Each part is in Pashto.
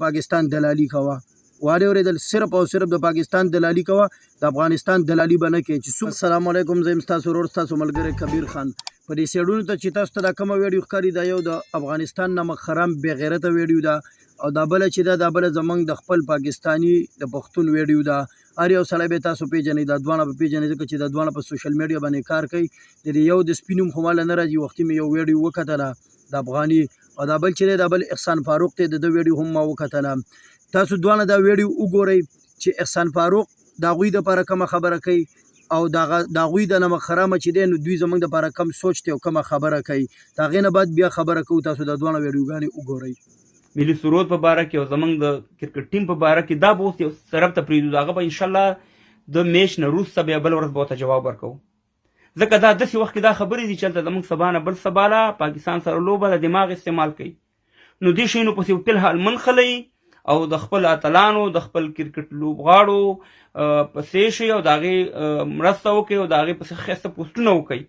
پاکستان دلالي کوه واره اورېدل صرف او صرف د پاکستان دلالي کوه د افغانستان دلالي به نه کوې چې السلام علیکم زه یم ستاسو ورور ستاسو ملګری کبیر خان په دې سیډونو ته چې تاسو ته دا کومه ویډیو ښکاري دا یو د افغانستان نمک حرام بې غیرته ویډیو ده او دا بله چې ده دا بله زموږ د خپل پاکستاني د پښتون ویډیو ده هر یو سړی به تاسو پیژنئ دا دواړه به پیژنئ ځکه چې دا دواړه په سوشل میډیا باندې کار کوي د دې یو د سپي نوم خو ماله نه راځي وختي مې یو ویډیو وکتله د افغاني او دا بل چې دی دا بل احسان فاروق دی د ده ویډیو هم ما وکتله تاسو دواړه دا ویډیو وګورئ چې احسان فاروق د هغوی دپاره کومه خبره کوي او د هغوی د نمک حرامه چې دی نو دوی زموږ دپاره کم سوچ دی او کومه خبره کوي د هغې نه بعد بیا خبره کوو تاسو دا دواړه ویډیوګانې وګورئ ملي سرود په باره کې او زموږ د کرکټ ټیم په باره کې دا به اوس یو طرف ته پرېږدو هغه به انشاءالله د میچ نه وروسته بیا بله ورځ به ورته جواب ورکوو ځکه دا داسې وخت کې دا خبرې دي چې هلته زموږ سبا نه بل سبا له پاکستان سره لوبه د دماغ استعمال کوي نو دې شیانو پسې فی الحال منخلی او د خپل اتلانو د خپل کرکټ لوبغاړو پسې شي او د هغې مرسته وکړي او د هغې پسې ښایسته پوسټونه وکړي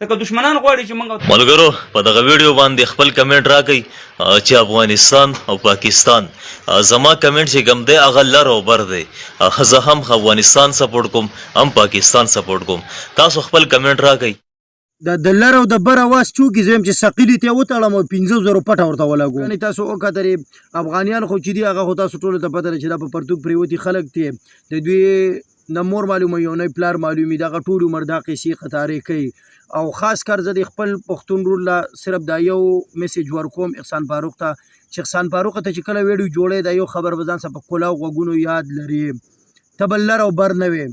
ځکه دشمنان غواړي چې موږ ملګرو په دغه ویډیو باندې خپل کمنټ راکئ چې افغانستان او پاکستان زما کمنټ چې کوم دی هغه لر او بر دی زه هم افغانستان سپورټ کوم هم پاکستان سپورټ کوم تاسو خپل کمنټ راکئ د لر او د بر اواز چوکې زه یم چې ثقیلې ته یې وتړم او 500 پټه ورته ولګو یعنې تاسو وکتلې افغانیان خو چې دي هغه خو تاسو ټولو ته پته ده چې دا په پرتوګ پرېوتي خلک دي د دوی نه مور معلوموي او نه پلار معلومي دغه ټول عمر دا قیسې قطارې کوي او خاص کار زه د خپل پښتون رور له صرف دا یو میسیج ورکوم احسان فاروق ته چې احسان فاروق ته چې کله ویډیو جوړی دا یو خبر به ځان سره په کلاو غوږونو یاد لري ته به لر او بر نه وې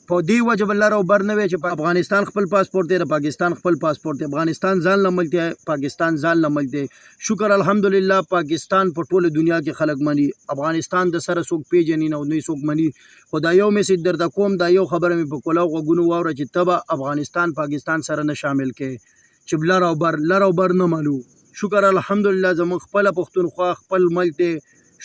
په دې وجه به لر او بر نه وې چې په افغانستان خپل پاسپورټ دی د پاکستان خپل پاسپورټ دی افغانستان ځان له ملک دی پاکستان ځان له ملک دی شکر الحمدلله پاکستان په ټوله دنیا کې خلک مني افغانستان د سره څوک پیژني نه او نه څوک مني خو دا یو میسیج درته کوم دا یو خبره مې په کلاو غوږونو واوره چې ته به افغانستان پاکستان سره نه شامل کې چې لر او بر نه منو شکر الحمدلله زموږ خپله پښتونخوا خپل ملک دی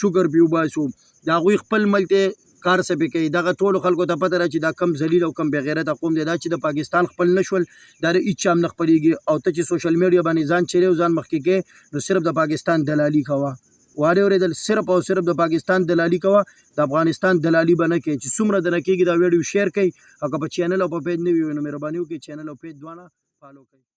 شکر پې وباسو د هغوی خپل ملک دی کار څه پې کوي دغه ټولو خلکو ته پته ده چې دا کم ذلیل او کم بېغیرته قوم دی دا چې د پاکستان خپل نه شول دا د هېڅ چا هم نه خپلېږي او ته چې سوشل میډیا باندې ځان چیرې او ځان مخکې کې نو صرف د پاکستان دلالي کوه وارې اورېدل صرف او صرف د پاکستان دلالي کوه د افغانستان دلالي به نه کوې چې څومره درنه کېږي دا ویډیو شیر کوئ او که په چینل او په پیج نه وي نو مهرباني وکړئ چینل او پیج دواړه فالو کوئ